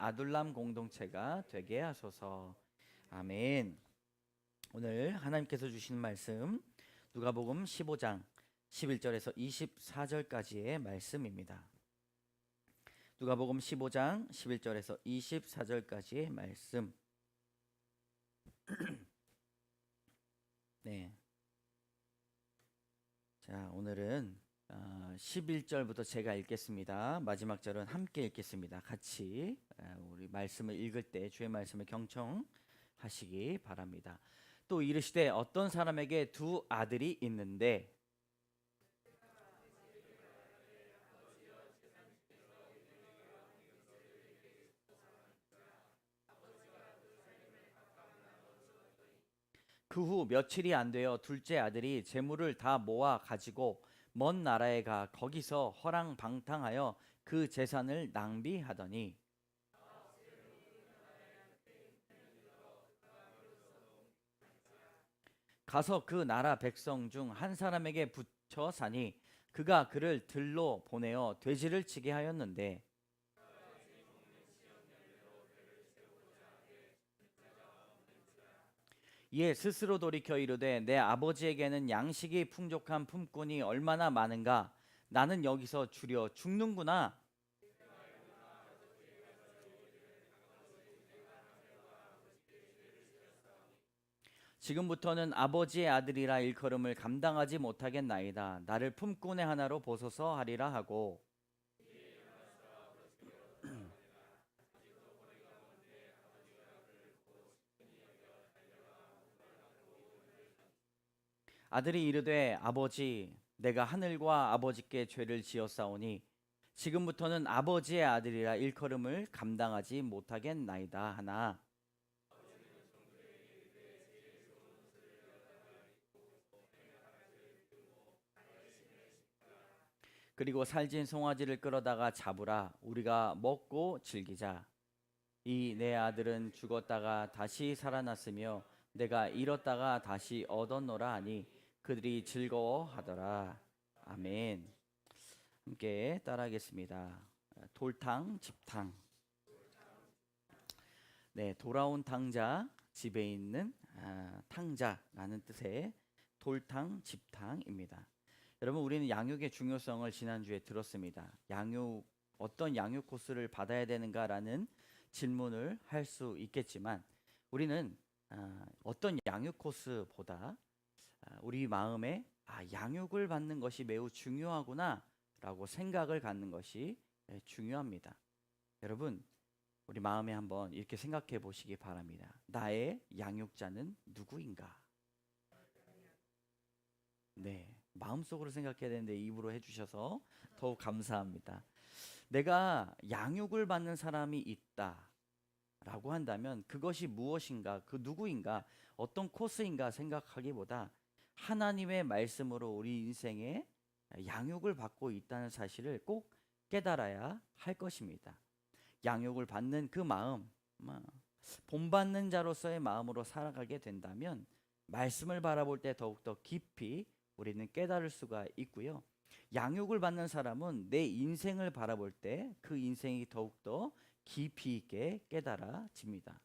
아둘람 공동체가 되게 하소서. 아멘. 오늘 하나님께서 주시는 말씀 누가복음 15장 11절에서 24절까지의 말씀입니다. 누가복음 15장 11절에서 24절까지의 말씀. 네. 자, 오늘은 11절부터 제가 읽겠습니다. 마지막 절은 함께 읽겠습니다. 같이 우리 말씀을 읽을 때 주의 말씀을 경청하시기 바랍니다. 또 이르시되 어떤 사람에게 두 아들이 있는데 그 후 며칠이 안 되어 둘째 아들이 재물을 다 모아 가지고 먼 나라에 가 거기서 허랑방탕하여 그 재산을 낭비하더니 가서 그 나라 백성 중 한 사람에게 붙여 사니 그가 그를 들로 보내어 돼지를 치게 하였는데 이에 스스로 돌이켜 이르되 내 아버지에게는 양식이 풍족한 품꾼이 얼마나 많은가 나는 여기서 주려 죽는구나. 지금부터는 아버지의 아들이라 일컬음을 감당하지 못하겠나이다. 나를 품꾼의 하나로 보소서 하리라 하고 아들이 이르되 아버지 내가 하늘과 아버지께 죄를 지었사오니 지금부터는 아버지의 아들이라 일컬음을 감당하지 못하겠나이다 하나 그리고 살진 송아지를 끌어다가 잡으라 우리가 먹고 즐기자. 이 내 아들은 죽었다가 다시 살아났으며 내가 잃었다가 다시 얻었노라 하니 그들이 즐거워하더라. 아멘. 함께 따라하겠습니다. 돌탕 집탕. 네, 돌아온 탕자, 집에 있는 탕자라는 뜻의 돌탕 집탕입니다. 여러분, 우리는 양육의 중요성을 지난주에 들었습니다. 어떤 양육 코스를 받아야 되는가라는 질문을 할 수 있겠지만 우리는 어떤 양육 코스보다 우리 마음에 양육을 받는 것이 매우 중요하구나라고 생각을 갖는 것이 중요합니다. 여러분, 우리 마음에 한번 이렇게 생각해 보시기 바랍니다. 나의 양육자는 누구인가? 네, 마음속으로 생각해야 되는데 입으로 해주셔서 더욱 감사합니다. 내가 양육을 받는 사람이 있다라고 한다면 그것이 무엇인가, 그 누구인가, 어떤 코스인가 생각하기보다 하나님의 말씀으로 우리 인생에 양육을 받고 있다는 사실을 꼭 깨달아야 할 것입니다. 양육을 받는 그 마음, 본받는 자로서의 마음으로 살아가게 된다면 말씀을 바라볼 때 더욱더 깊이 우리는 깨달을 수가 있고요. 양육을 받는 사람은 내 인생을 바라볼 때 그 인생이 더욱더 깊이 있게 깨달아집니다.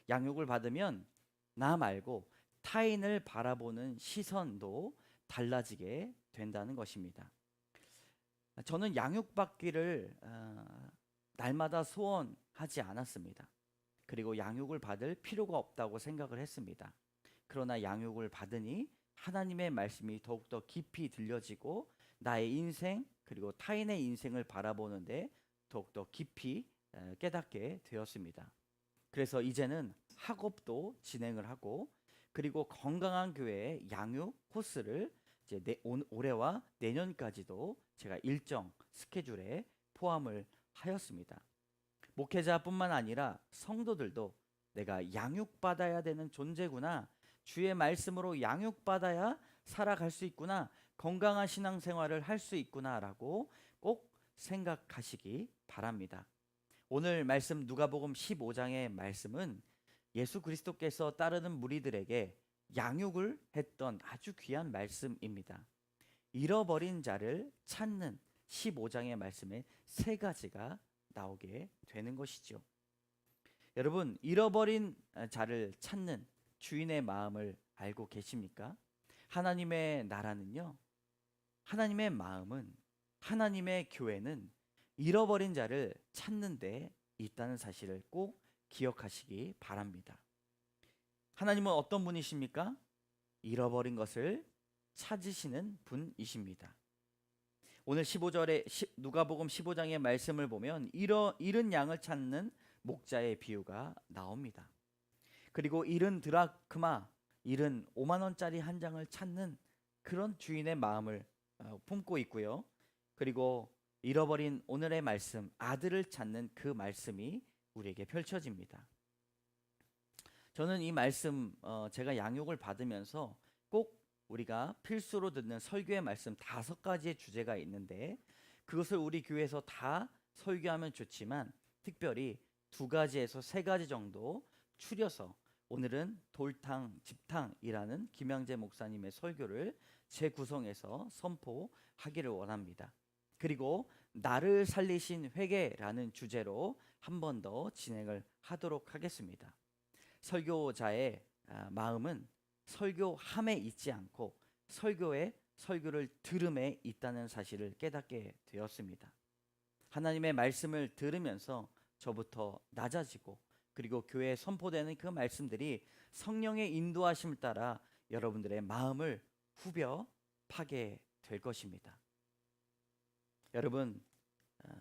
양육을 받으면 나 말고 타인을 바라보는 시선도 달라지게 된다는 것입니다. 저는 양육받기를 날마다 소원하지 않았습니다. 그리고 양육을 받을 필요가 없다고 생각을 했습니다. 그러나 양육을 받으니 하나님의 말씀이 더욱더 깊이 들려지고 나의 인생 그리고 타인의 인생을 바라보는데 더욱더 깊이 깨닫게 되었습니다. 그래서 이제는 학업도 진행을 하고 그리고 건강한 교회의 양육 코스를 이제 올해와 내년까지도 제가 일정 스케줄에 포함을 하였습니다. 목회자뿐만 아니라 성도들도 내가 양육받아야 되는 존재구나, 주의 말씀으로 양육받아야 살아갈 수 있구나, 건강한 신앙생활을 할 수 있구나라고 꼭 생각하시기 바랍니다. 오늘 말씀 누가복음 15장의 말씀은 예수 그리스도께서 따르는 무리들에게 양육을 했던 아주 귀한 말씀입니다. 잃어버린 자를 찾는 15장의 말씀에 세 가지가 나오게 되는 것이죠. 여러분, 잃어버린 자를 찾는 주인의 마음을 알고 계십니까? 하나님의 나라는요, 하나님의 마음은, 하나님의 교회는 잃어버린 자를 찾는 데 있다는 사실을 꼭 기억하시기 바랍니다. 하나님은 어떤 분이십니까? 잃어버린 것을 찾으시는 분이십니다. 오늘 15절에 누가복음 15장의 말씀을 보면 잃은 양을 찾는 목자의 비유가 나옵니다. 그리고 잃은 드라크마, 잃은 5만 원짜리 한 장을 찾는 그런 주인의 마음을 품고 있고요. 그리고 잃어버린 오늘의 말씀, 아들을 찾는 그 말씀이 우리에게 펼쳐집니다. 저는 이 말씀 제가 양육을 받으면서 꼭 우리가 필수로 듣는 설교의 말씀 5가지의 주제가 있는데, 그것을 우리 교회에서 다 설교하면 좋지만 특별히 2가지에서 3가지 정도 추려서 오늘은 돌탕 집탕이라는 김양재 목사님의 설교를 재구성해서 선포하기를 원합니다. 그리고 나를 살리신 회개라는 주제로 한 번 더 진행을 하도록 하겠습니다. 설교자의 마음은 설교함에 있지 않고 설교를 들음에 있다는 사실을 깨닫게 되었습니다. 하나님의 말씀을 들으면서 저부터 낮아지고, 그리고 교회에 선포되는 그 말씀들이 성령의 인도하심을 따라 여러분들의 마음을 후벼 파게 될 것입니다. 여러분,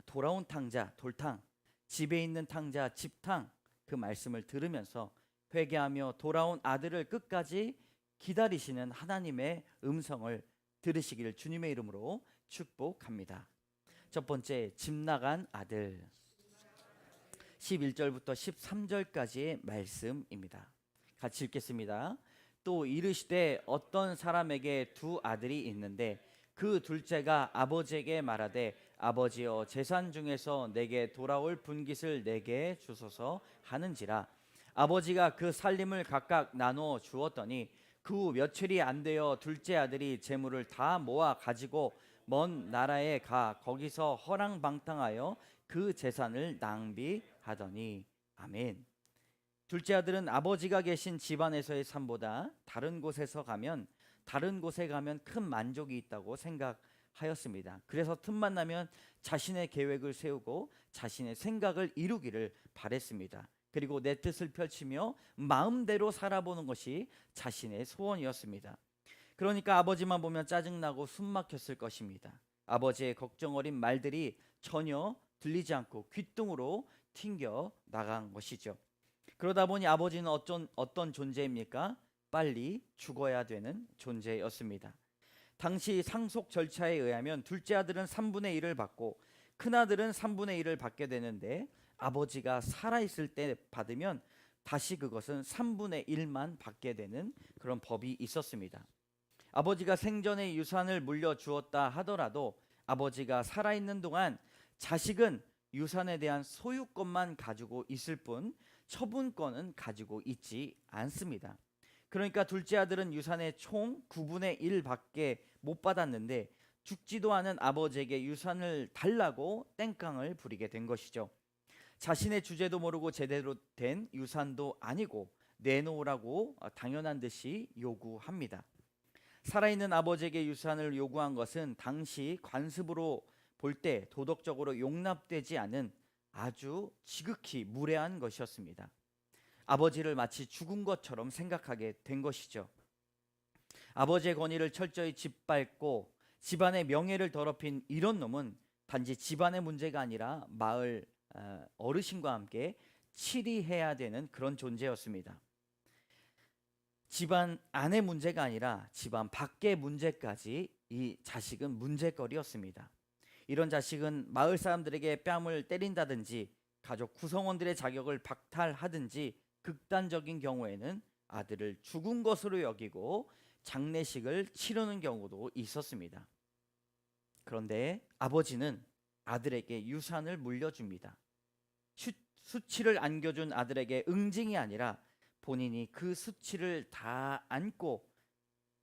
돌아온 탕자 돌탕, 집에 있는 탕자 집탕, 그 말씀을 들으면서 회개하며 돌아온 아들을 끝까지 기다리시는 하나님의 음성을 들으시기를 주님의 이름으로 축복합니다. 첫 번째, 집 나간 아들, 11절부터 13절까지의 말씀입니다. 같이 읽겠습니다. 또 이르시되 어떤 사람에게 2 아들이 있는데 그 둘째가 아버지에게 말하되 아버지여 재산 중에서 내게 돌아올 분깃을 내게 주소서 하는지라. 아버지가 그 살림을 각각 나누어 주었더니 그 후 며칠이 안 되어 둘째 아들이 재물을 다 모아 가지고 먼 나라에 가 거기서 허랑방탕하여 그 재산을 낭비하더니. 아멘. 둘째 아들은 아버지가 계신 집안에서의 삶보다 다른 곳에 가면 큰 만족이 있다고 생각하였습니다. 그래서 틈만 나면 자신의 계획을 세우고 자신의 생각을 이루기를 바랬습니다. 그리고 내 뜻을 펼치며 마음대로 살아보는 것이 자신의 소원이었습니다. 그러니까 아버지만 보면 짜증나고 숨막혔을 것입니다. 아버지의 걱정 어린 말들이 전혀 들리지 않고 귓등으로 튕겨 나간 것이죠. 그러다 보니 아버지는 어떤 존재입니까? 빨리 죽어야 되는 존재였습니다. 당시 상속 절차에 의하면 둘째 아들은 3분의 1을 받고 큰아들은 3분의 1을 받게 되는데, 아버지가 살아있을 때 받으면 다시 그것은 3분의 1만 받게 되는 그런 법이 있었습니다. 아버지가 생전에 유산을 물려주었다 하더라도 아버지가 살아있는 동안 자식은 유산에 대한 소유권만 가지고 있을 뿐 처분권은 가지고 있지 않습니다. 그러니까 둘째 아들은 유산의 총 9분의 1밖에 못 받았는데 죽지도 않은 아버지에게 유산을 달라고 땡깡을 부리게 된 것이죠. 자신의 주제도 모르고 제대로 된 유산도 아니고 내놓으라고 당연한 듯이 요구합니다. 살아있는 아버지에게 유산을 요구한 것은 당시 관습으로 볼 때 도덕적으로 용납되지 않은 아주 지극히 무례한 것이었습니다. 아버지를 마치 죽은 것처럼 생각하게 된 것이죠. 아버지의 권위를 철저히 짓밟고 집안의 명예를 더럽힌 이런 놈은 단지 집안의 문제가 아니라 마을 어르신과 함께 치리해야 되는 그런 존재였습니다. 집안 안의 문제가 아니라 집안 밖의 문제까지 이 자식은 문제거리였습니다. 이런 자식은 마을 사람들에게 뺨을 때린다든지 가족 구성원들의 자격을 박탈하든지 극단적인 경우에는 아들을 죽은 것으로 여기고 장례식을 치르는 경우도 있었습니다. 그런데 아버지는 아들에게 유산을 물려줍니다. 수치를 안겨준 아들에게 응징이 아니라 본인이 그 수치를 다 안고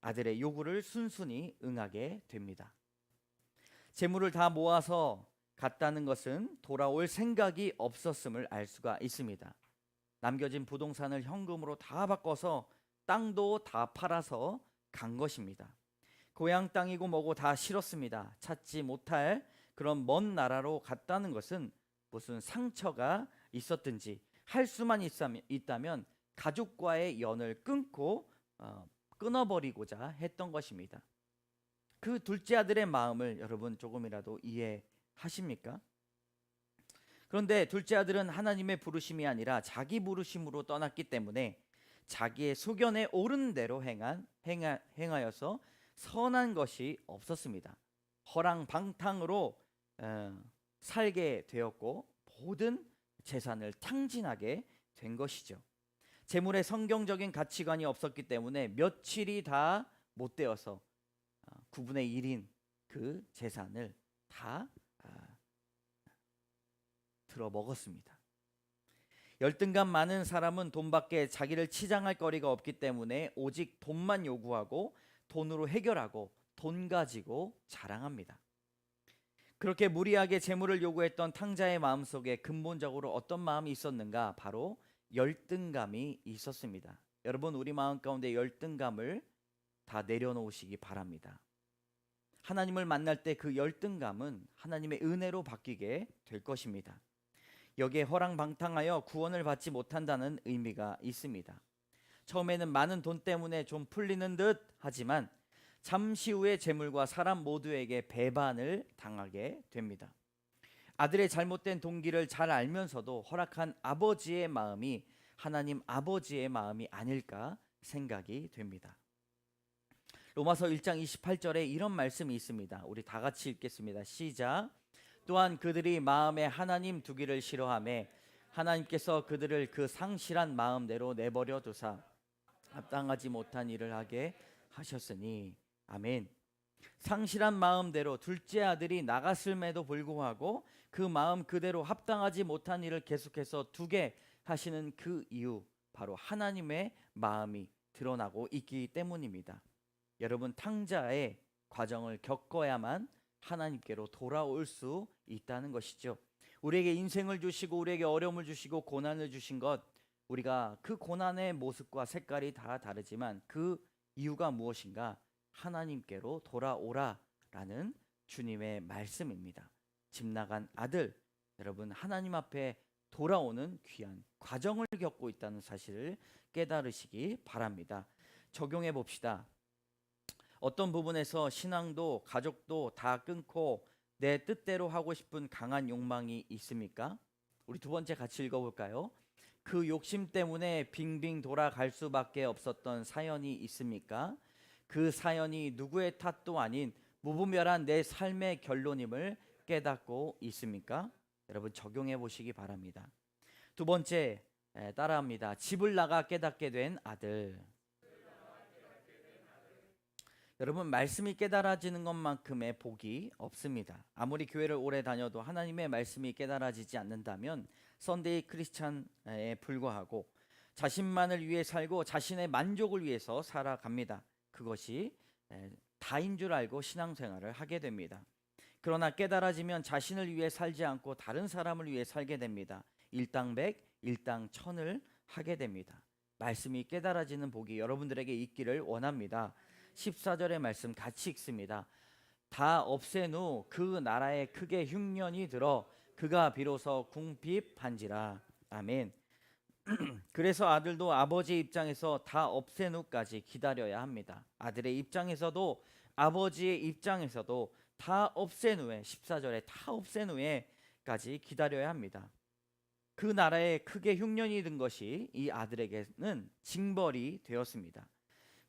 아들의 요구를 순순히 응하게 됩니다. 재물을 다 모아서 갔다는 것은 돌아올 생각이 없었음을 알 수가 있습니다. 남겨진 부동산을 현금으로 다 바꿔서 땅도 다 팔아서 간 것입니다. 고향 땅이고 뭐고 다 싫었습니다. 찾지 못할 그런 먼 나라로 갔다는 것은 무슨 상처가 있었든지 할 수만 있다면 가족과의 연을 끊어버리고자 했던 것입니다. 그 둘째 아들의 마음을 여러분 조금이라도 이해하십니까? 그런데 둘째 아들은 하나님의 부르심이 아니라 자기 부르심으로 떠났기 때문에 자기의 소견에 옳은 대로 행하여서 선한 것이 없었습니다. 허랑방탕으로 살게 되었고 모든 재산을 탕진하게 된 것이죠. 재물에 성경적인 가치관이 없었기 때문에 며칠이 다 못 되어서 9분의 1인 그 재산을 다 들어 먹었습니다. 열등감 많은 사람은 돈밖에 자기를 치장할 거리가 없기 때문에 오직 돈만 요구하고 돈으로 해결하고 돈 가지고 자랑합니다. 그렇게 무리하게 재물을 요구했던 탕자의 마음속에 근본적으로 어떤 마음이 있었는가? 바로 열등감이 있었습니다. 여러분, 우리 마음 가운데 열등감을 다 내려놓으시기 바랍니다. 하나님을 만날 때 그 열등감은 하나님의 은혜로 바뀌게 될 것입니다. 여기에 허랑방탕하여 구원을 받지 못한다는 의미가 있습니다. 처음에는 많은 돈 때문에 좀 풀리는 듯 하지만 잠시 후에 재물과 사람 모두에게 배반을 당하게 됩니다. 아들의 잘못된 동기를 잘 알면서도 허락한 아버지의 마음이 하나님 아버지의 마음이 아닐까 생각이 됩니다. 로마서 1장 28절에 이런 말씀이 있습니다. 우리 다 같이 읽겠습니다. 시작. 또한 그들이 마음에 하나님 두기를 싫어하며 하나님께서 그들을 그 상실한 마음대로 내버려 두사 합당하지 못한 일을 하게 하셨으니. 아멘. 상실한 마음대로 둘째 아들이 나갔음에도 불구하고 그 마음 그대로 합당하지 못한 일을 계속해서 두게 하시는 그 이유, 바로 하나님의 마음이 드러나고 있기 때문입니다. 여러분, 탕자의 과정을 겪어야만 하나님께로 돌아올 수 있다는 것이죠. 우리에게 인생을 주시고 우리에게 어려움을 주시고 고난을 주신 것, 우리가 그 고난의 모습과 색깔이 다 다르지만 그 이유가 무엇인가? 하나님께로 돌아오라라는 주님의 말씀입니다. 집 나간 아들, 여러분, 하나님 앞에 돌아오는 귀한 과정을 겪고 있다는 사실을 깨달으시기 바랍니다. 적용해 봅시다. 어떤 부분에서 신앙도 가족도 다 끊고 내 뜻대로 하고 싶은 강한 욕망이 있습니까? 우리 두 번째 같이 읽어볼까요? 그 욕심 때문에 빙빙 돌아갈 수밖에 없었던 사연이 있습니까? 그 사연이 누구의 탓도 아닌 무분별한 내 삶의 결론임을 깨닫고 있습니까? 여러분, 적용해 보시기 바랍니다. 두 번째, 따라합니다. 집을 나가 깨닫게 된 아들. 여러분, 말씀이 깨달아지는 것만큼의 복이 없습니다. 아무리 교회를 오래 다녀도 하나님의 말씀이 깨달아지지 않는다면 썬데이 크리스찬에 불과하고 자신만을 위해 살고 자신의 만족을 위해서 살아갑니다. 그것이 다인 줄 알고 신앙생활을 하게 됩니다. 그러나 깨달아지면 자신을 위해 살지 않고 다른 사람을 위해 살게 됩니다. 일당백, 일당천을 하게 됩니다. 말씀이 깨달아지는 복이 여러분들에게 있기를 원합니다. 14절의 말씀 같이 읽습니다. 다 없앤 후 그 나라에 크게 흉년이 들어 그가 비로소 궁핍한지라. 아멘. 그래서 아들도 아버지 입장에서 다 없앤 후까지 기다려야 합니다. 아들의 입장에서도 아버지의 입장에서도 다 없앤 후에, 14절에 다 없앤 후에까지 기다려야 합니다. 그 나라에 크게 흉년이 든 것이 이 아들에게는 징벌이 되었습니다.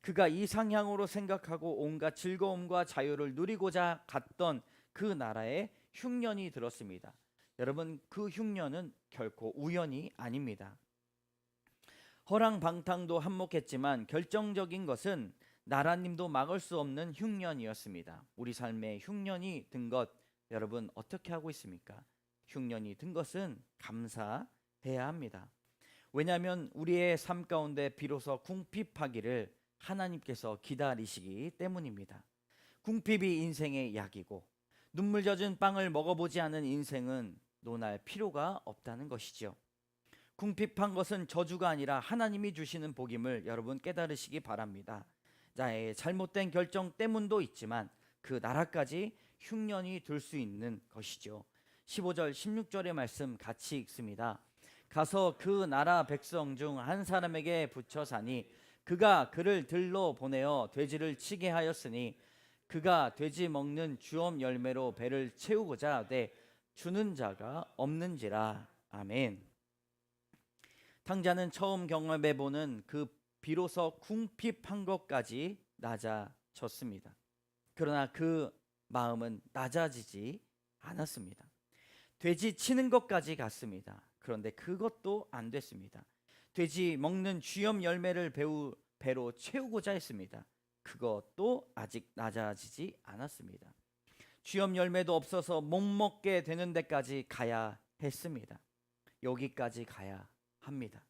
그가 이상향으로 생각하고 온갖 즐거움과 자유를 누리고자 갔던 그 나라에 흉년이 들었습니다. 여러분, 그 흉년은 결코 우연이 아닙니다. 허랑방탕도 한몫했지만 결정적인 것은 나라님도 막을 수 없는 흉년이었습니다. 우리 삶에 흉년이 든 것, 여러분 어떻게 하고 있습니까? 흉년이 든 것은 감사해야 합니다. 왜냐하면 우리의 삶 가운데 비로소 궁핍하기를 하나님께서 기다리시기 때문입니다. 궁핍이 인생의 약이고 눈물 젖은 빵을 먹어보지 않은 인생은 논할 필요가 없다는 것이죠. 궁핍한 것은 저주가 아니라 하나님이 주시는 복임을 여러분 깨달으시기 바랍니다. 나의 잘못된 결정 때문도 있지만 그 나라까지 흉년이 될 수 있는 것이죠. 15절 16절의 말씀 같이 읽습니다. 가서 그 나라 백성 중 한 사람에게 붙여 사니 그가 그를 들러 보내어 돼지를 치게 하였으니 그가 돼지 먹는 주엄 열매로 배를 채우고자 하되 주는 자가 없는지라. 아멘. 탕자는 처음 경험해 보는 그 비로소 궁핍한 것까지 낮아졌습니다. 그러나 그 마음은 낮아지지 않았습니다. 돼지 치는 것까지 갔습니다. 그런데 그것도 안 됐습니다. 돼지 먹는 쥐엄 열매를 배로 채우고자 했습니다. 그것도 아직 낮아지지 않았습니다. 쥐엄 열매도 없어서 못 먹게 되는 데까지 가야 했습니다. 여기까지 가야 합니다.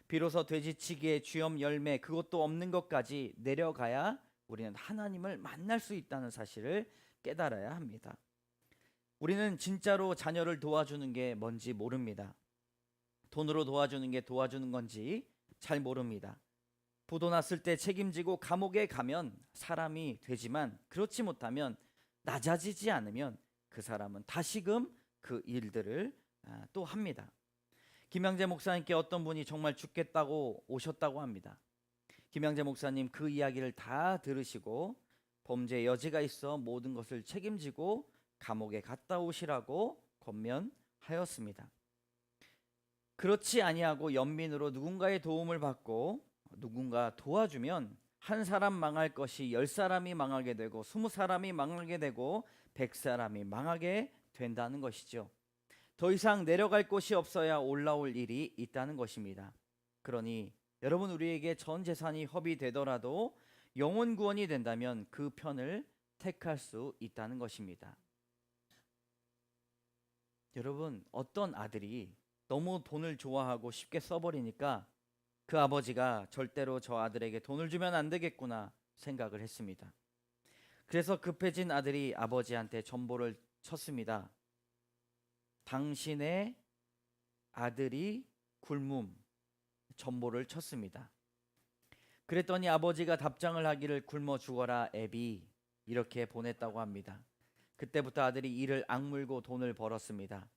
비로소 돼지치기의 쥐엄 열매 그것도 없는 것까지 내려가야 우리는 하나님을 만날 수 있다는 사실을 깨달아야 합니다. 우리는 진짜로 자녀를 도와주는 게 뭔지 모릅니다. 돈으로 도와주는 게 도와주는 건지 잘 모릅니다. 부도 났을 때 책임지고 감옥에 가면 사람이 되지만 그렇지 못하면 낮아지지 않으면 그 사람은 다시금 그 일들을 또 합니다. 김양재 목사님께 어떤 분이 정말 죽겠다고 오셨다고 합니다. 김양재 목사님 그 이야기를 다 들으시고 범죄 여지가 있어 모든 것을 책임지고 감옥에 갔다 오시라고 권면하였습니다. 그렇지 아니하고 연민으로 누군가의 도움을 받고 누군가 도와주면 한 사람 망할 것이 10사람이 망하게 되고 20사람이 망하게 되고 100사람이 망하게 된다는 것이죠. 더 이상 내려갈 곳이 없어야 올라올 일이 있다는 것입니다. 그러니 여러분, 우리에게 전 재산이 허비되더라도 영혼 구원이 된다면 그 편을 택할 수 있다는 것입니다. 여러분, 어떤 아들이 너무 돈을 좋아하고 쉽게 써버리니까 그 아버지가 절대로 저 아들에게 돈을 주면 안 되겠구나 생각을 했습니다. 그래서 급해진 아들이 아버지한테 전보를 쳤습니다. 당신의 아들이 굶음, 전보를 쳤습니다. 그랬더니 아버지가 답장을 하기를 굶어 죽어라 애비, 이렇게 보냈다고 합니다. 그때부터 아들이 이를 악물고 돈을 벌었습니다.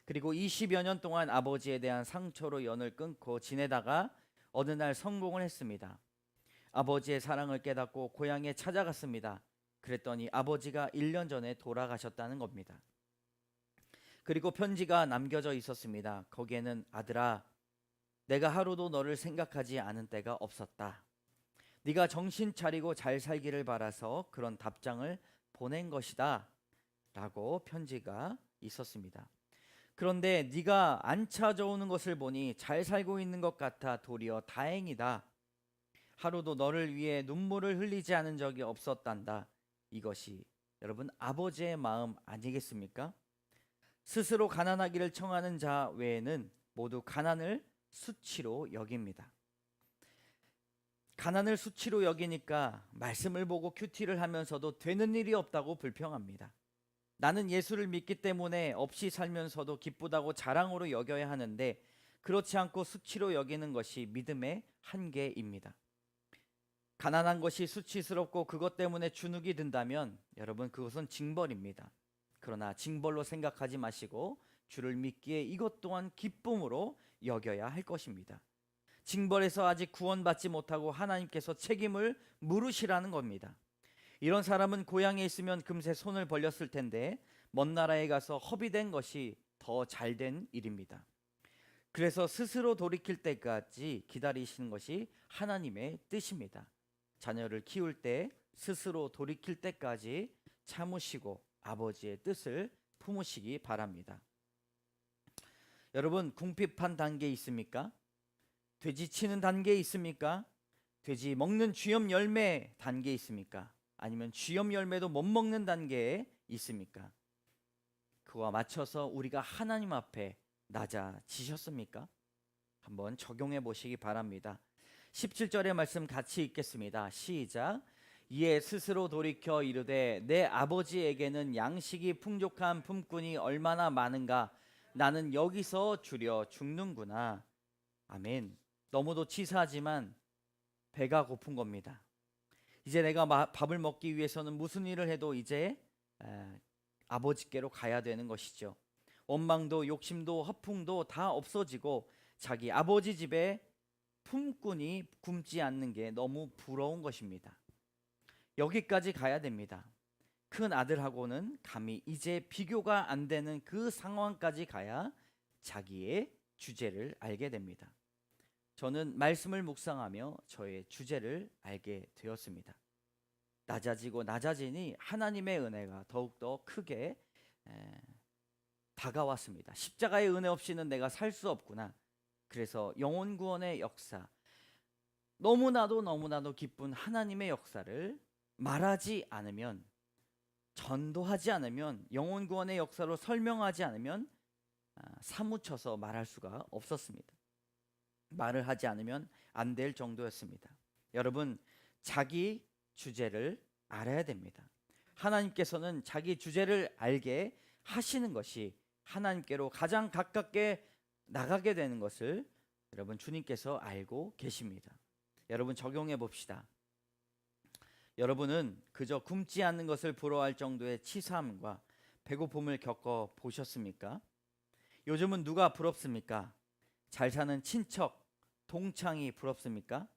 그리고 20여 년 동안 아버지에 대한 상처로 연을 끊고 지내다가 어느 날 성공을 했습니다. 아버지의 사랑을 깨닫고 고향에 찾아갔습니다. 그랬더니 아버지가 1년 전에 돌아가셨다는 겁니다. 그리고 편지가 남겨져 있었습니다. 거기에는 아들아, 내가 하루도 너를 생각하지 않은 때가 없었다. 네가 정신 차리고 잘 살기를 바라서 그런 답장을 보낸 것이다 라고 편지가 있었습니다. 그런데 네가 안 찾아오는 것을 보니 잘 살고 있는 것 같아 도리어 다행이다. 하루도 너를 위해 눈물을 흘리지 않은 적이 없었단다. 이것이 여러분 아버지의 마음 아니겠습니까? 스스로 가난하기를 청하는 자 외에는 모두 가난을 수치로 여깁니다. 가난을 수치로 여기니까 말씀을 보고 큐티를 하면서도 되는 일이 없다고 불평합니다. 나는 예수를 믿기 때문에 없이 살면서도 기쁘다고 자랑으로 여겨야 하는데 그렇지 않고 수치로 여기는 것이 믿음의 한계입니다. 가난한 것이 수치스럽고 그것 때문에 주눅이 든다면 여러분 그것은 징벌입니다. 그러나 징벌로 생각하지 마시고 주를 믿기에 이것 또한 기쁨으로 여겨야 할 것입니다. 징벌에서 아직 구원받지 못하고 하나님께서 책임을 물으시라는 겁니다. 이런 사람은 고향에 있으면 금세 손을 벌렸을 텐데 먼 나라에 가서 허비된 것이 더 잘된 일입니다. 그래서 스스로 돌이킬 때까지 기다리시는 것이 하나님의 뜻입니다. 자녀를 키울 때 스스로 돌이킬 때까지 참으시고 아버지의 뜻을 품으시기 바랍니다. 여러분, 궁핍한 단계에 있습니까? 돼지 치는 단계에 있습니까? 돼지 먹는 쥐엄 열매 단계에 있습니까? 아니면 쥐엄 열매도 못 먹는 단계에 있습니까? 그와 맞춰서 우리가 하나님 앞에 낮아지셨습니까? 한번 적용해 보시기 바랍니다. 17절의 말씀 같이 읽겠습니다. 시작. 이에 스스로 돌이켜 이르되 내 아버지에게는 양식이 풍족한 품꾼이 얼마나 많은가, 나는 여기서 주려 죽는구나. 아멘. 너무도 치사하지만 배가 고픈 겁니다. 이제 내가 밥을 먹기 위해서는 무슨 일을 해도 이제 아버지께로 가야 되는 것이죠. 원망도 욕심도 허풍도 다 없어지고 자기 아버지 집에 품꾼이 굶지 않는 게 너무 부러운 것입니다. 여기까지 가야 됩니다. 큰 아들하고는 감히 이제 비교가 안 되는 그 상황까지 가야 자기의 주제를 알게 됩니다. 저는 말씀을 묵상하며 저의 주제를 알게 되었습니다. 낮아지고 낮아지니 하나님의 은혜가 더욱더 크게 다가왔습니다. 십자가의 은혜 없이는 내가 살 수 없구나. 그래서 영혼 구원의 역사, 너무나도 기쁜 하나님의 역사를 말하지 않으면, 전도하지 않으면, 영혼 구원의 역사로 설명하지 않으면 사무쳐서 말할 수가 없었습니다. 말을 하지 않으면 안 될 정도였습니다. 여러분, 자기 주제를 알아야 됩니다. 하나님께서는 자기 주제를 알게 하시는 것이 하나님께로 가장 가깝게 나가게 되는 것을 여러분 주님께서 알고 계십니다. 여러분 적용해 봅시다. 여러분은 그저 굶지 않는 것을 부러워할 정도의 치사함과 배고픔을 겪어 보셨습니까? 요즘은 누가 부럽습니까? 잘 사는 친척, 동창이 부럽습니까?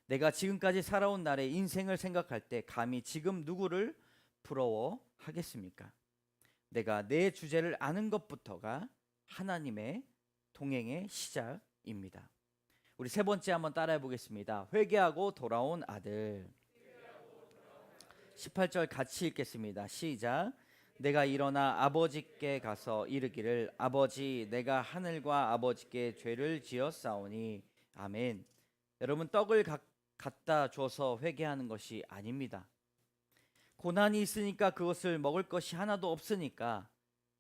내가 지금까지 살아온 날의 인생을 생각할 때 감히 지금 누구를 부러워하겠습니까? 내가 내 주제를 아는 것부터가 하나님의 동행의 시작입니다. 우리 세 번째 한번 따라해 보겠습니다. 회개하고 돌아온 아들. 18절 같이 읽겠습니다. 시작. 내가 일어나 아버지께 가서 이르기를 아버지 내가 하늘과 아버지께 죄를 지었사오니. 아멘. 여러분, 떡을 갖다 줘서 회개하는 것이 아닙니다. 고난이 있으니까 그것을 먹을 것이 하나도 없으니까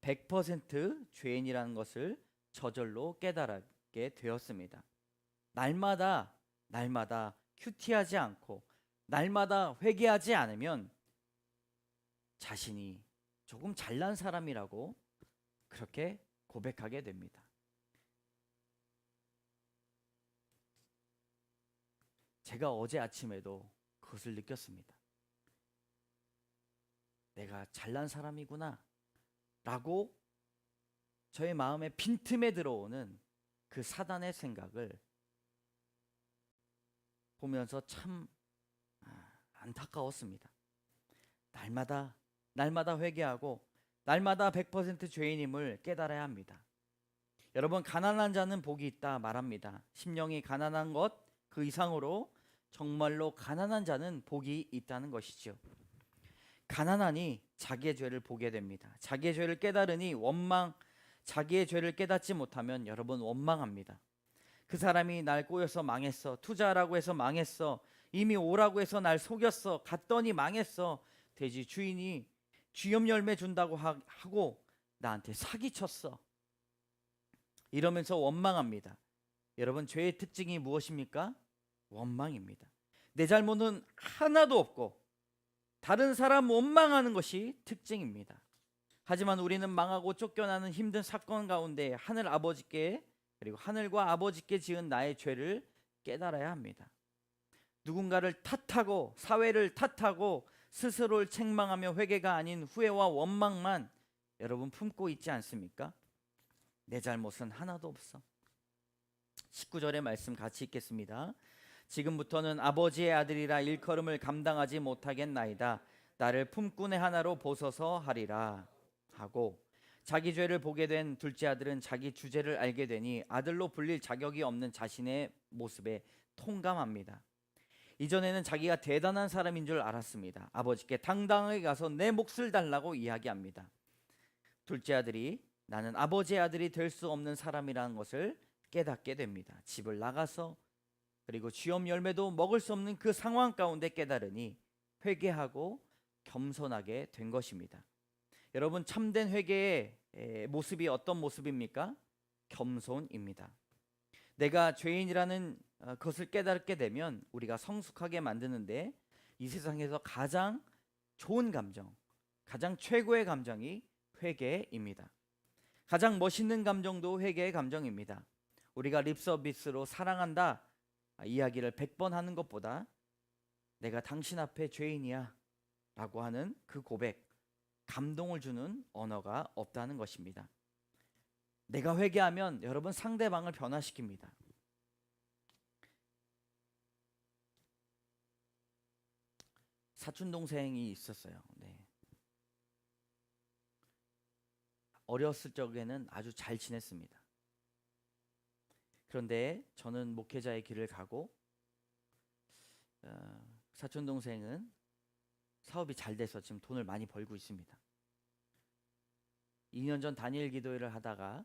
100% 죄인이라는 것을 저절로 깨달게 되었습니다. 날마다 큐티하지 않고 날마다 회개하지 않으면 자신이 조금 잘난 사람이라고 그렇게 고백하게 됩니다. 제가 어제 아침에도 그것을 느꼈습니다. 내가 잘난 사람이구나 라고 저의 마음에 빈틈에 들어오는 그 사단의 생각을 보면서 참 안타까웠습니다. 날마다 회개하고 날마다 100% 죄인임을 깨달아야 합니다. 여러분, 가난한 자는 복이 있다 말합니다. 심령이 가난한 것 그 이상으로 정말로 가난한 자는 복이 있다는 것이죠. 가난하니 자기의 죄를 보게 됩니다. 자기의 죄를 깨달으니 자기의 죄를 깨닫지 못하면 여러분 원망합니다. 그 사람이 날 꼬여서 망했어. 투자하라고 해서 망했어. 이미 오라고 해서 날 속였어. 갔더니 망했어. 돼지 주인이 쥐염 열매 준다고 하고 나한테 사기쳤어. 이러면서 원망합니다. 여러분, 죄의 특징이 무엇입니까? 원망입니다. 내 잘못은 하나도 없고 다른 사람 원망하는 것이 특징입니다. 하지만 우리는 망하고 쫓겨나는 힘든 사건 가운데 하늘 아버지께, 그리고 하늘과 아버지께 지은 나의 죄를 깨달아야 합니다. 누군가를 탓하고 사회를 탓하고 스스로를 책망하며 회개가 아닌 후회와 원망만 여러분 품고 있지 않습니까? 내 잘못은 하나도 없어. 19절의 말씀 같이 읽겠습니다. 지금부터는 아버지의 아들이라 일컬음을 감당하지 못하겠나이다. 나를 품꾼의 하나로 보소서 하리라 하고, 자기 죄를 보게 된 둘째 아들은 자기 주제를 알게 되니 아들로 불릴 자격이 없는 자신의 모습에 통감합니다. 이전에는 자기가 대단한 사람인 줄 알았습니다. 아버지께 당당하게 가서 내 몫을 달라고 이야기합니다. 둘째 아들이 나는 아버지의 아들이 될 수 없는 사람이라는 것을 깨닫게 됩니다. 집을 나가서 그리고 쥐염 열매도 먹을 수 없는 그 상황 가운데 깨달으니 회개하고 겸손하게 된 것입니다. 여러분, 참된 회개의 모습이 어떤 모습입니까? 겸손입니다. 내가 죄인이라는 것을 깨닫게 되면 우리가 성숙하게 만드는데 이 세상에서 가장 좋은 감정, 가장 최고의 감정이 회개입니다. 가장 멋있는 감정도 회개의 감정입니다. 우리가 립서비스로 사랑한다 이야기를 100번 하는 것보다 내가 당신 앞에 죄인이야 라고 하는 그 고백, 감동을 주는 언어가 없다는 것입니다. 내가 회개하면 여러분 상대방을 변화시킵니다. 사촌 동생이 있었어요. 네. 어렸을 적에는 아주 잘 지냈습니다. 그런데 저는 목회자의 길을 가고 사촌 동생은 사업이 잘 돼서 지금 돈을 많이 벌고 있습니다. 2년 전 단일 기도회를 하다가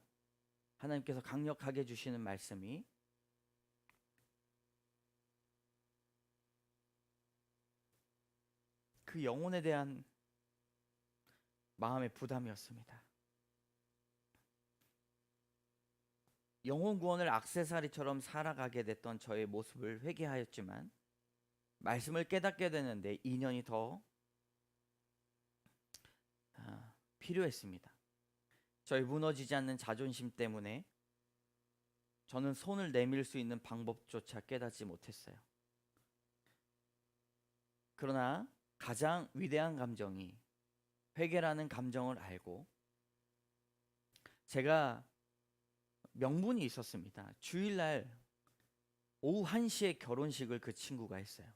하나님께서 강력하게 주시는 말씀이 그 영혼에 대한 마음의 부담이었습니다. 영혼 구원을 액세서리처럼 살아가게 됐던 저의 모습을 회개하였지만 말씀을 깨닫게 되는데 2년이 더 필요했습니다. 저희 무너지지 않는 자존심 때문에 저는 손을 내밀 수 있는 방법조차 깨닫지 못했어요. 그러나 가장 위대한 감정이 회개라는 감정을 알고 제가 명분이 있었습니다. 주일날 오후 1시에 결혼식을 그 친구가 했어요.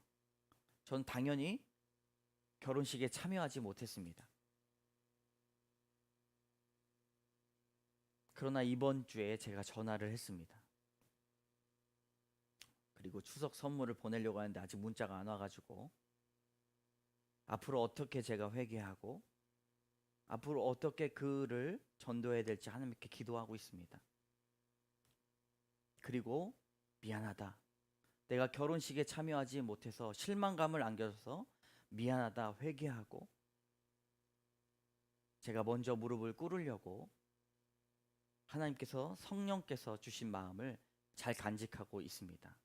전 당연히 결혼식에 참여하지 못했습니다. 그러나 이번 주에 제가 전화를 했습니다. 그리고 추석 선물을 보내려고 하는데 아직 문자가 안 와가지고 앞으로 어떻게 제가 회개하고 앞으로 어떻게 그를 전도해야 될지 하나님께 기도하고 있습니다. 그리고 미안하다. 내가 결혼식에 참여하지 못해서 실망감을 안겨줘서 미안하다 회개하고 제가 먼저 무릎을 꿇으려고 하나님께서 성령께서 주신 마음을 잘 간직하고 있습니다.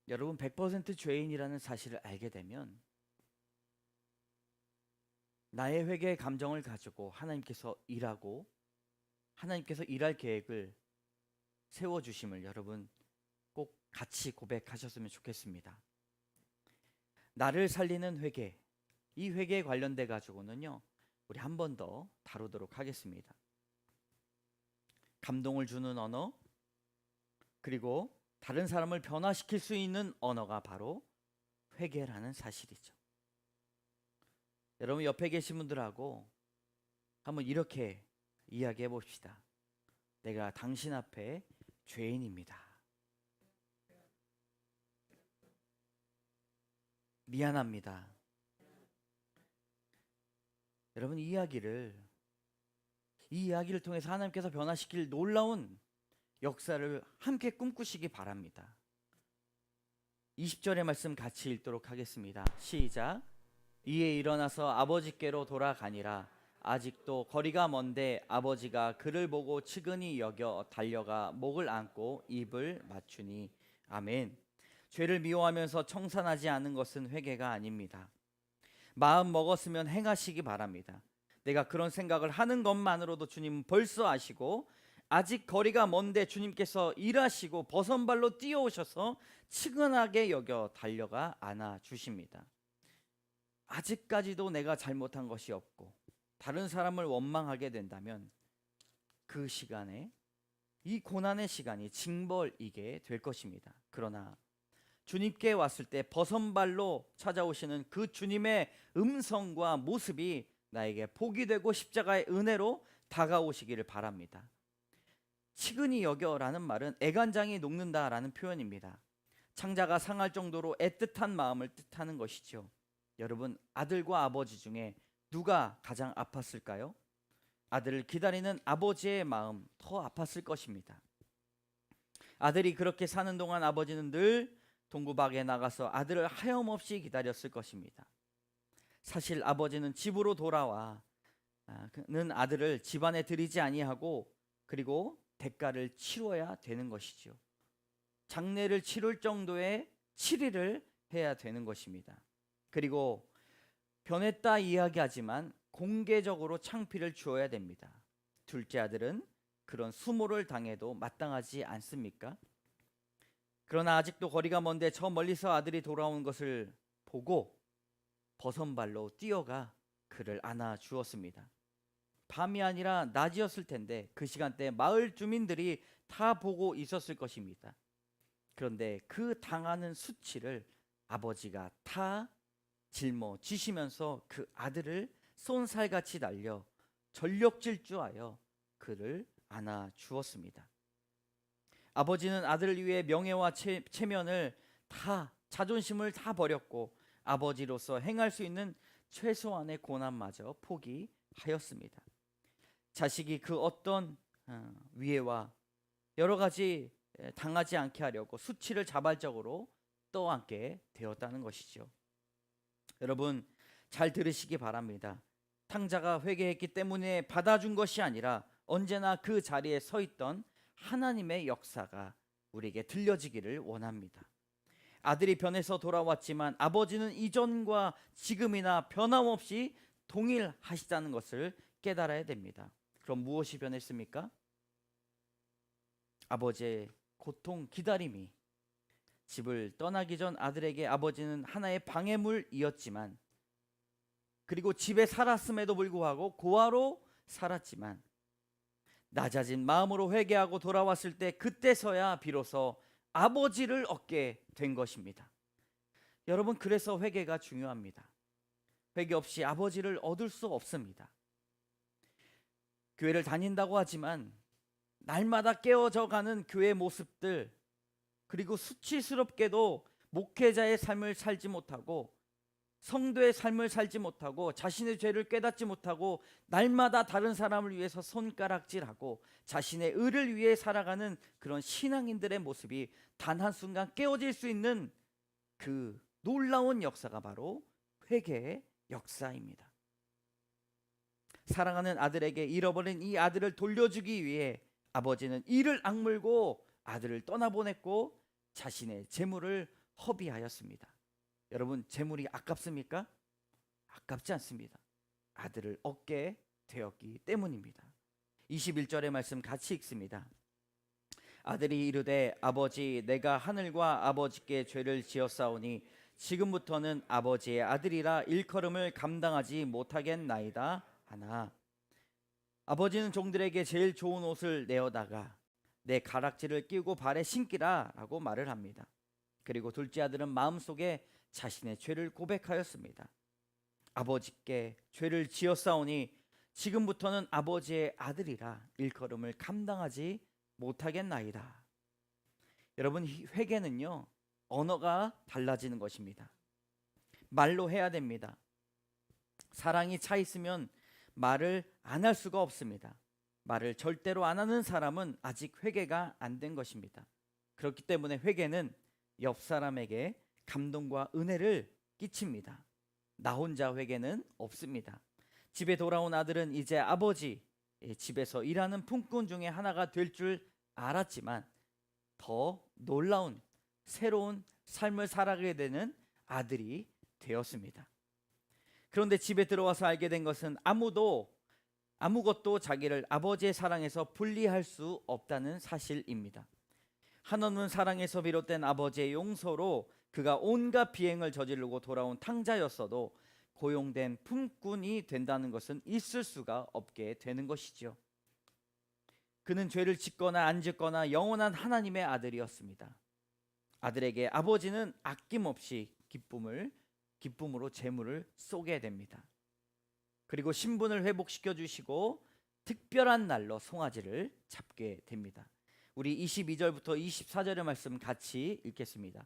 여러분 100% 죄인이라는 사실을 알게 되면 나의 회개의 감정을 가지고 하나님께서 일하고 하나님께서 일할 계획을 세워주심을 여러분 꼭 같이 고백하셨으면 좋겠습니다. 나를 살리는 회개, 이 회개에 관련돼 가지고는요 우리 한 번 더 다루도록 하겠습니다. 감동을 주는 언어, 그리고 다른 사람을 변화시킬 수 있는 언어가 바로 회개라는 사실이죠. 여러분 옆에 계신 분들하고 한번 이렇게 이야기해 봅시다. 내가 당신 앞에 죄인입니다. 미안합니다. 여러분 이 이야기를 통해서 하나님께서 변화시킬 놀라운 역사를 함께 꿈꾸시기 바랍니다. 20절의 말씀 같이 읽도록 하겠습니다. 시작. 이에 일어나서 아버지께로 돌아가니라. 아직도 거리가 먼데 아버지가 그를 보고 측은히 여겨 달려가 목을 안고 입을 맞추니. 아멘. 죄를 미워하면서 청산하지 않은 것은 회개가 아닙니다. 마음 먹었으면 행하시기 바랍니다. 내가 그런 생각을 하는 것만으로도 주님은 벌써 아시고 아직 거리가 먼데 주님께서 일하시고 버선발로 뛰어오셔서 측은하게 여겨 달려가 안아주십니다. 아직까지도 내가 잘못한 것이 없고 다른 사람을 원망하게 된다면 그 시간에 이 고난의 시간이 징벌이게 될 것입니다. 그러나 주님께 왔을 때 버선발로 찾아오시는 그 주님의 음성과 모습이 나에게 복이 되고 십자가의 은혜로 다가오시기를 바랍니다. 측은히 여겨라는 말은 애간장이 녹는다라는 표현입니다. 창자가 상할 정도로 애틋한 마음을 뜻하는 것이죠. 여러분 아들과 아버지 중에 누가 가장 아팠을까요? 아들을 기다리는 아버지의 마음 더 아팠을 것입니다. 아들이 그렇게 사는 동안 아버지는 늘 동구박에 나가서 아들을 하염없이 기다렸을 것입니다. 사실 아버지는 집으로 돌아와 는 아들을 집안에 들이지 아니하고 그리고 대가를 치러야 되는 것이죠. 장례를 치를 정도의 치리를 해야 되는 것입니다. 그리고 변했다 이야기하지만 공개적으로 창피를 주어야 됩니다. 둘째 아들은 그런 수모를 당해도 마땅하지 않습니까? 그러나 아직도 거리가 먼데 저 멀리서 아들이 돌아온 것을 보고 버선발로 뛰어가 그를 안아 주었습니다. 밤이 아니라 낮이었을 텐데 그 시간대 마을 주민들이 다 보고 있었을 것입니다. 그런데 그 당하는 수치를 아버지가 다 짊어지시면서 그 아들을 쏜살같이 날려 전력질주하여 그를 안아 주었습니다. 아버지는 아들을 위해 명예와 체면을 다, 자존심을 다 버렸고 아버지로서 행할 수 있는 최소한의 고난마저 포기하였습니다. 자식이 그 어떤 위해와 여러 가지 당하지 않게 하려고 수치를 자발적으로 떠안게 되었다는 것이죠. 여러분 잘 들으시기 바랍니다. 탕자가 회개했기 때문에 받아준 것이 아니라 언제나 그 자리에 서 있던 하나님의 역사가 우리에게 들려지기를 원합니다. 아들이 변해서 돌아왔지만 아버지는 이전과 지금이나 변함없이 동일하시다는 것을 깨달아야 됩니다. 그럼 무엇이 변했습니까? 아버지의 고통, 기다림이. 집을 떠나기 전 아들에게 아버지는 하나의 방해물이었지만, 그리고 집에 살았음에도 불구하고 고아로 살았지만 낮아진 마음으로 회개하고 돌아왔을 때 그때서야 비로소 아버지를 얻게 된 것입니다. 여러분 그래서 회개가 중요합니다. 회개 없이 아버지를 얻을 수 없습니다. 교회를 다닌다고 하지만 날마다 깨어져 가는 교회 모습들, 그리고 수치스럽게도 목회자의 삶을 살지 못하고 성도의 삶을 살지 못하고 자신의 죄를 깨닫지 못하고 날마다 다른 사람을 위해서 손가락질하고 자신의 의를 위해 살아가는 그런 신앙인들의 모습이 단 한순간 깨어질 수 있는 그 놀라운 역사가 바로 회개의 역사입니다. 사랑하는 아들에게 잃어버린 이 아들을 돌려주기 위해 아버지는 이를 악물고 아들을 떠나보냈고 자신의 재물을 허비하였습니다. 여러분 재물이 아깝습니까? 아깝지 않습니다. 아들을 얻게 되었기 때문입니다. 21절의 말씀 같이 읽습니다. 아들이 이르되 아버지 내가 하늘과 아버지께 죄를 지었사오니 지금부터는 아버지의 아들이라 일컬음을 감당하지 못하겠나이다 하나. 아버지는 종들에게 제일 좋은 옷을 내어다가 내 가락지를 끼우고 발에 신기라 라고 말을 합니다. 그리고 둘째 아들은 마음속에 자신의 죄를 고백하였습니다. 아버지께 죄를 지었사오니 지금부터는 아버지의 아들이라 일컬음을 감당하지 못하겠나이다. 여러분 회개는요 언어가 달라지는 것입니다. 말로 해야 됩니다. 사랑이 차 있으면 말을 안 할 수가 없습니다. 말을 절대로 안 하는 사람은 아직 회개가 안 된 것입니다. 그렇기 때문에 회개는 옆 사람에게 감동과 은혜를 끼칩니다. 나 혼자 회개는 없습니다. 집에 돌아온 아들은 이제 아버지 집에서 일하는 품꾼 중에 하나가 될 줄 알았지만 더 놀라운 새로운 삶을 살아가게 되는 아들이 되었습니다. 그런데 집에 들어와서 알게 된 것은 아무것도 자기를 아버지의 사랑에서 분리할 수 없다는 사실입니다. 한없는 사랑에서 비롯된 아버지의 용서로 그가 온갖 비행을 저지르고 돌아온 탕자였어도 고용된 품꾼이 된다는 것은 있을 수가 없게 되는 것이죠. 그는 죄를 짓거나 안 짓거나 영원한 하나님의 아들이었습니다. 아들에게 아버지는 아낌없이 기쁨으로 재물을 쏘게 됩니다. 그리고 신분을 회복시켜 주시고 특별한 날로 송아지를 잡게 됩니다. 우리 22절부터 24절의 말씀 같이 읽겠습니다.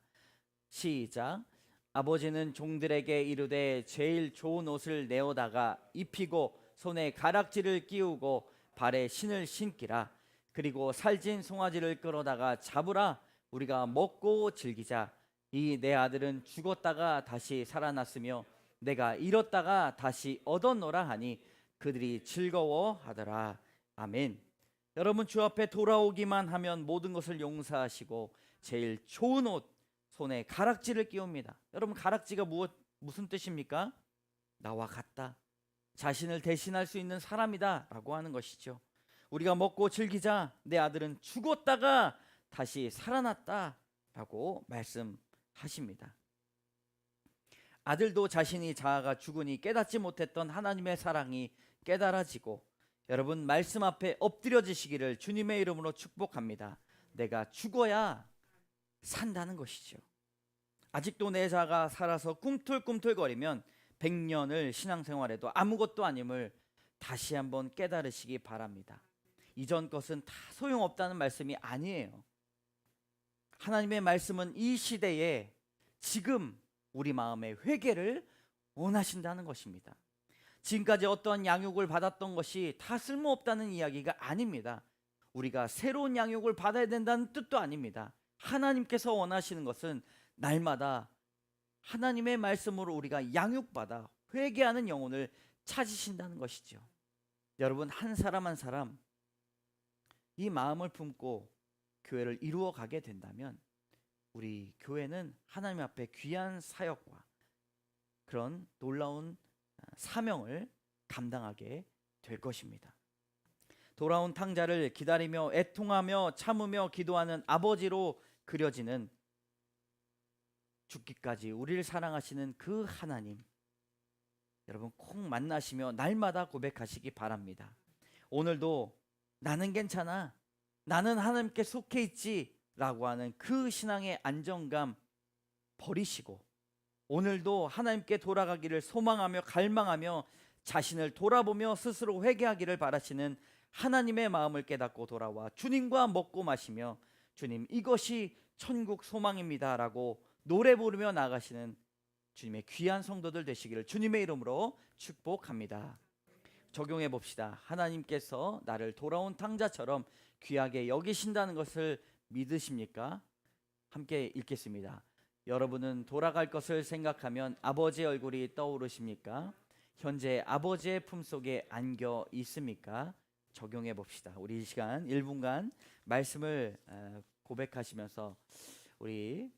시작. 아버지는 종들에게 이르되 제일 좋은 옷을 내어다가 입히고 손에 가락지를 끼우고 발에 신을 신기라. 그리고 살진 송아지를 끌어다가 잡으라. 우리가 먹고 즐기자. 이 내 아들은 죽었다가 다시 살아났으며 내가 잃었다가 다시 얻었노라 하니 그들이 즐거워하더라. 아멘. 여러분 주 앞에 돌아오기만 하면 모든 것을 용서하시고 제일 좋은 옷, 손에 가락지를 끼웁니다. 여러분 가락지가 무슨 뜻입니까? 나와 같다, 자신을 대신할 수 있는 사람이다 라고 하는 것이죠. 우리가 먹고 즐기자. 내 아들은 죽었다가 다시 살아났다라고 말씀하십니다. 아들도 자신이 자아가 죽으니 깨닫지 못했던 하나님의 사랑이 깨달아지고, 여러분 말씀 앞에 엎드려지시기를 주님의 이름으로 축복합니다. 내가 죽어야 산다는 것이죠. 아직도 내 자가 살아서 꿈틀꿈틀거리면 100년을 신앙생활해도 아무것도 아님을 다시 한번 깨달으시기 바랍니다. 이전 것은 다 소용없다는 말씀이 아니에요. 하나님의 말씀은 이 시대에 지금 우리 마음의 회개를 원하신다는 것입니다. 지금까지 어떠한 양육을 받았던 것이 다 쓸모없다는 이야기가 아닙니다. 우리가 새로운 양육을 받아야 된다는 뜻도 아닙니다. 하나님께서 원하시는 것은 날마다 하나님의 말씀으로 우리가 양육받아 회개하는 영혼을 찾으신다는 것이죠. 여러분, 한 사람 한 사람 이 마음을 품고 교회를 이루어 가게 된다면 우리 교회는 하나님 앞에 귀한 사역과 그런 놀라운 사명을 감당하게 될 것입니다. 돌아온 탕자를 기다리며 애통하며 참으며 기도하는 아버지로 그려지는 죽기까지 우리를 사랑하시는 그 하나님, 여러분 꼭 만나시며 날마다 고백하시기 바랍니다. 오늘도 나는 괜찮아, 나는 하나님께 속해 있지 라고 하는 그 신앙의 안정감 버리시고, 오늘도 하나님께 돌아가기를 소망하며 갈망하며 자신을 돌아보며 스스로 회개하기를 바라시는 하나님의 마음을 깨닫고 돌아와 주님과 먹고 마시며 주님 이것이 천국 소망입니다 라고 노래 부르며 나가시는 주님의 귀한 성도들 되시기를 주님의 이름으로 축복합니다. 적용해 봅시다. 하나님께서 나를 돌아온 탕자처럼 귀하게 여기신다는 것을 믿으십니까? 함께 읽겠습니다. 여러분은 돌아갈 것을 생각하면 아버지의 얼굴이 떠오르십니까? 현재 아버지의 품속에 안겨 있습니까? 적용해 봅시다. 우리 이 시간 1분간 말씀을 고백하시면서 우리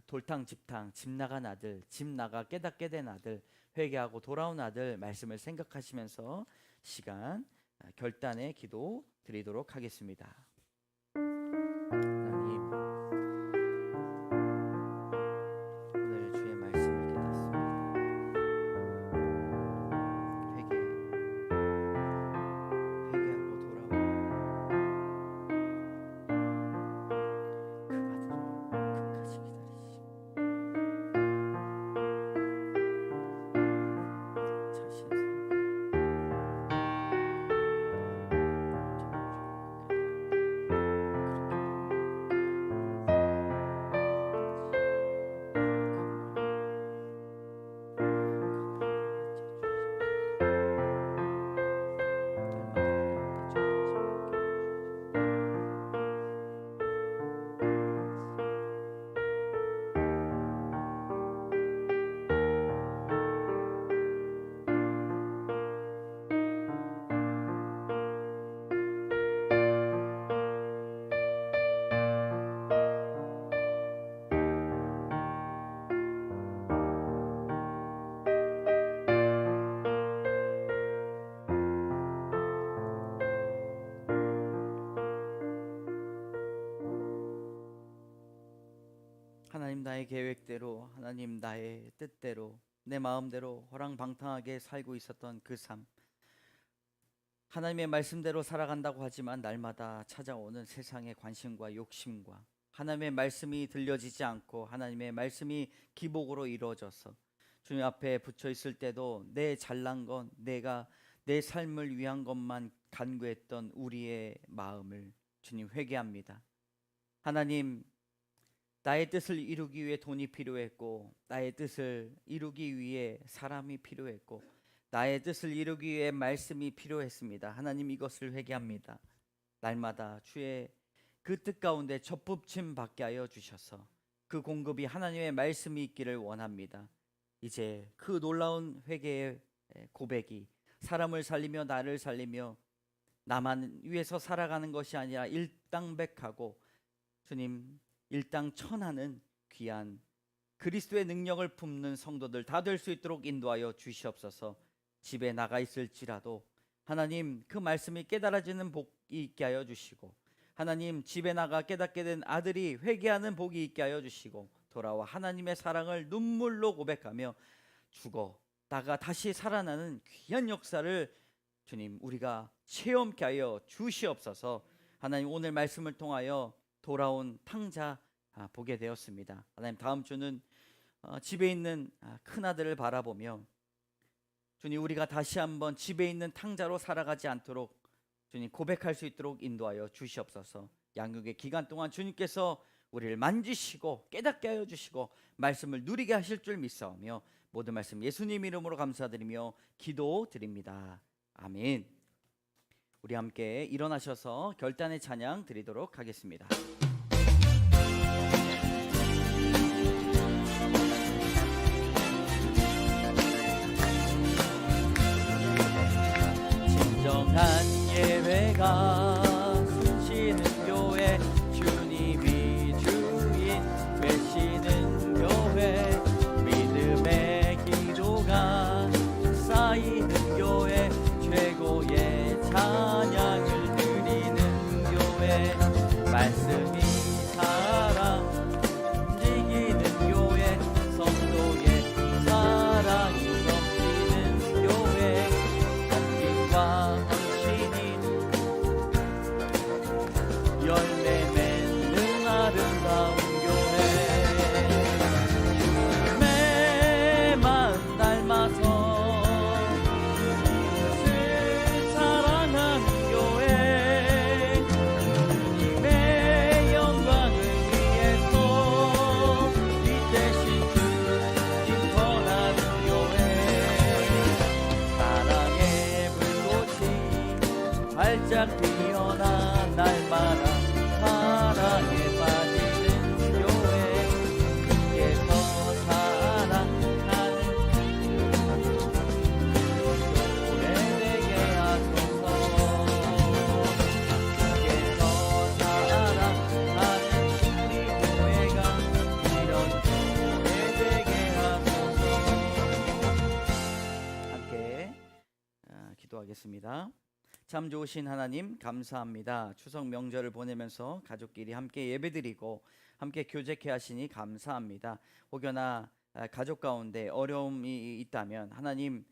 돌탕 집탕 집 나간 아들, 집 나가 깨닫게 된 아들, 회개하고 돌아온 아들 말씀을 생각하시면서 시간 결단의 기도 드리도록 하겠습니다. 하나님, 오늘 주의 말씀을 깨닫습니다. 회개하고 돌아온 그 아들을 끝까지 기다리시고 자신의 하나님 나의 계획대로, 하나님 나의 뜻대로, 내 마음대로 허랑방탕하게 살고 있었던 그 삶, 하나님의 말씀대로 살아간다고 하지만 날마다 찾아오는 세상의 관심과 욕심과 하나님의 말씀이 들려지지 않고 하나님의 말씀이 기복으로 이루어져서 주님 앞에 붙여 있을 때도 내 잘난 것, 내가 내 삶을 위한 것만 간구했던 우리의 마음을 주님 회개합니다. 하나님, 나의 뜻을 이루기 위해 돈이 필요했고, 나의 뜻을 이루기 위해 사람이 필요했고, 나의 뜻을 이루기 위해 말씀이 필요했습니다. 하나님, 이것을 회개합니다. 날마다 주의 그 뜻 가운데 접붙임 받게 하여 주셔서 그 공급이 하나님의 말씀이 있기를 원합니다. 이제 그 놀라운 회개의 고백이 사람을 살리며 나를 살리며 나만 위해서 살아가는 것이 아니라 일당백하고 주님 일당천하는 귀한 그리스도의 능력을 품는 성도들 다 될 수 있도록 인도하여 주시옵소서. 집에 나가 있을지라도 하나님 그 말씀이 깨달아지는 있게 하여 주시고, 하나님 집에 나가 깨닫게 된 아들이 회개하는 복이 있게 하여 주시고, 돌아와 하나님의 사랑을 눈물로 고백하며 죽었다가 다시 살아나는 귀한 역사를 주님 우리가 체험케 하여 주시옵소서. 하나님 오늘 말씀을 통하여 돌아온 탕자 보게 되었습니다. 하나님 다음 주는 집에 있는 큰아들을 바라보며 주님 우리가 다시 한번 집에 있는 탕자로 살아가지 않도록 주님 고백할 수 있도록 인도하여 주시옵소서. 양육의 기간 동안 주님께서 우리를 만지시고 깨닫게 하여 주시고 말씀을 누리게 하실 줄 믿사오며 모든 말씀 예수님 이름으로 감사드리며 기도드립니다. 아멘. 우리 함께 일어나셔서 결단의 찬양 드리도록 하겠습니다. 진정한 예배가 숨쉬는 교회, 주님이 주인 되시는 교회, 믿음의 기도가 쌓이는 교회, 최고의 찬양을 드리는 교회, 말씀이 살아 움직이는 교회, 성도의 사랑이 넘치는 교회, 헌신과 헌신이 열매 맺는 아름다운 교회, 매만 닮아서 활짝 피어나 날마다 사랑에 빠지는 교회, 주께서 사랑하는 교회 되게 하소서. 주께서 사랑하는 우리 교회가 이런 교회 되게 하소서. 함께 기도하겠습니다. 참 좋으신 하나님 감사합니다. 추석 명절을 보내면서 가족끼리 함께 예배드리고 함께 교제케 하시니 감사합니다. 혹여나 가족 가운데 어려움이 있다면 하나님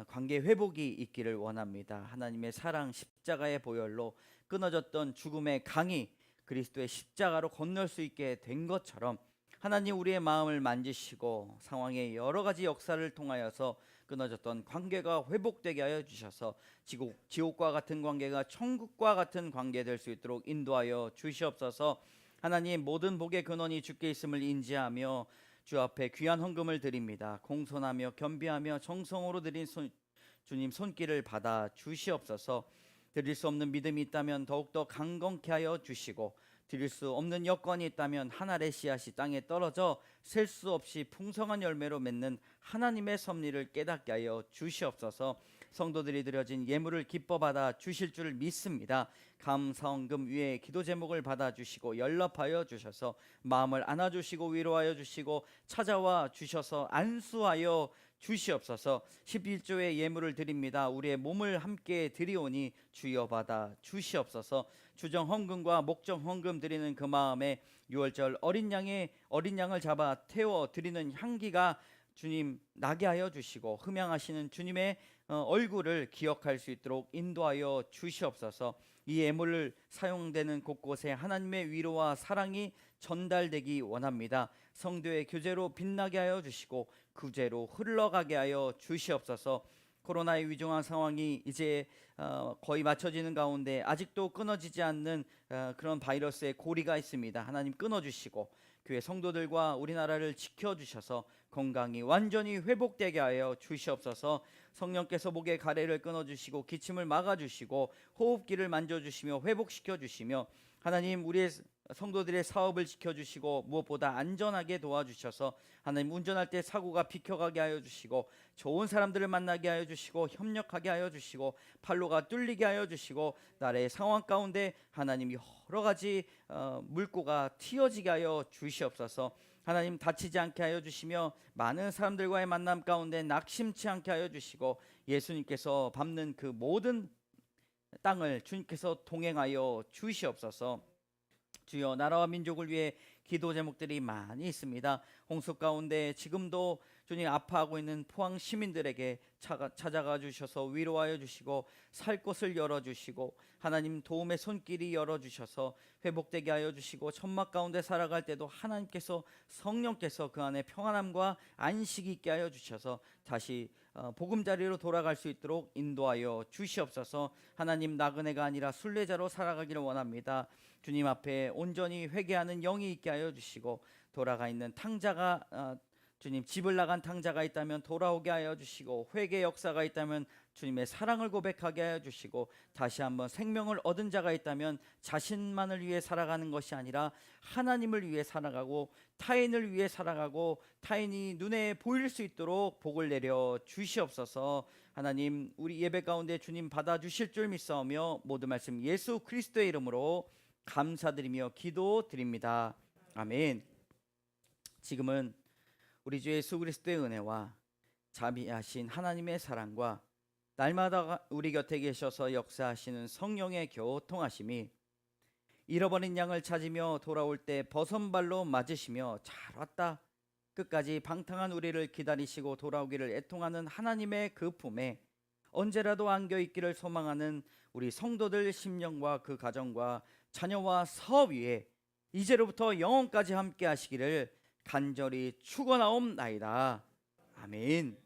관계 회복이 있기를 원합니다. 하나님의 사랑 십자가의 보혈로 끊어졌던 죽음의 강이 그리스도의 십자가로 건널 수 있게 된 것처럼 하나님 우리의 마음을 만지시고 상황의 여러 가지 역사를 통하여서 끊어졌던 관계가 회복되게 하여 주셔서 지옥과 같은 관계가 천국과 같은 관계 될 수 있도록 인도하여 주시옵소서. 하나님 모든 복의 근원이 주께 있음을 인지하며 주 앞에 귀한 헌금을 드립니다. 공손하며 겸비하며 정성으로 드린 주님 손길을 받아 주시옵소서. 드릴 수 없는 믿음이 있다면 더욱더 강건케 하여 주시고 드릴 수 없는 여건이 있다면 한 알의 씨앗이 땅에 떨어져 셀 수 없이 풍성한 열매로 맺는 하나님의 섭리를 깨닫게 하여 주시옵소서. 성도들이 드려진 예물을 기뻐 받아 주실 줄 믿습니다. 감사헌금 위에 기도 제목을 받아 주시고 연락하여 주셔서 마음을 안아주시고 위로하여 주시고 찾아와 주셔서 안수하여 주시옵소서. 11조의 예물을 드립니다. 우리의 몸을 함께 드리오니 주여 받아 주시옵소서. 주정 헌금과 목정 헌금 드리는 그 마음에 유월절 어린 양을 잡아 태워 드리는 향기가 주님 나게 하여 주시고 흠양하시는 주님의 얼굴을 기억할 수 있도록 인도하여 주시옵소서. 이 예물을 사용되는 곳곳에 하나님의 위로와 사랑이 전달되기 원합니다. 성도의 교제로 빛나게 하여 주시고 구제로 흘러가게 하여 주시옵소서. 코로나의 위중한 상황이 이제 거의 맞춰지는 가운데 아직도 끊어지지 않는 그런 바이러스의 고리가 있습니다. 하나님 끊어주시고 교회 성도들과 우리나라를 지켜주셔서 건강이 완전히 회복되게 하여 주시옵소서. 성령께서 목의 가래를 끊어주시고 기침을 막아주시고 호흡기를 만져주시며 회복시켜주시며 하나님 우리의 성도들의 사업을 지켜주시고 무엇보다 안전하게 도와주셔서 하나님 운전할 때 사고가 비켜가게 하여 주시고 좋은 사람들을 만나게 하여 주시고 협력하게 하여 주시고 판로가 뚫리게 하여 주시고 나라의 상황 가운데 하나님 여러 가지 물꼬가 튀어지게 하여 주시옵소서. 하나님 다치지 않게 하여 주시며 많은 사람들과의 만남 가운데 낙심치 않게 하여 주시고 예수님께서 밟는 그 모든 땅을 주님께서 동행하여 주시옵소서. 주여, 나라와 민족을 위해 기도 제목들이 많이 있습니다. 홍수 가운데 지금도 주님 아파하고 있는 포항 시민들에게 찾아가 주셔서 위로하여 주시고 살 곳을 열어주시고 하나님 도움의 손길이 열어주셔서 회복되게 하여 주시고 천막 가운데 살아갈 때도 하나님께서 성령께서 그 안에 평안함과 안식이 있게 하여 주셔서 다시 보금자리로 돌아갈 수 있도록 인도하여 주시옵소서. 하나님, 나그네가 아니라 순례자로 살아가기를 원합니다. 주님 앞에 온전히 회개하는 영이 있게 하여 주시고 돌아가 있는 탕자가 주님 집을 나간 탕자가 있다면 돌아오게 하여 주시고 회개 역사가 있다면 주님의 사랑을 고백하게 하여 주시고 다시 한번 생명을 얻은 자가 있다면 자신만을 위해 살아가는 것이 아니라 하나님을 위해 살아가고 타인을 위해 살아가고 타인이 눈에 보일 수 있도록 복을 내려 주시옵소서. 하나님, 우리 예배 가운데 주님 받아주실 줄 믿사오며 모든 말씀 예수 그리스도의 이름으로 감사드리며 기도드립니다. 아멘. 지금은 우리 주 예수 그리스도의 은혜와 자비하신 하나님의 사랑과 날마다 우리 곁에 계셔서 역사하시는 성령의 교통하심이 잃어버린 양을 찾으며 돌아올 때 버선발로 맞으시며 잘 왔다 끝까지 방탕한 우리를 기다리시고 돌아오기를 애통하는 하나님의 그 품에 언제라도 안겨있기를 소망하는 우리 성도들 심령과 그 가정과 자녀와 사업 위에 이제로부터 영원까지 함께 하시기를 간절히 축원하옵나이다. 아멘.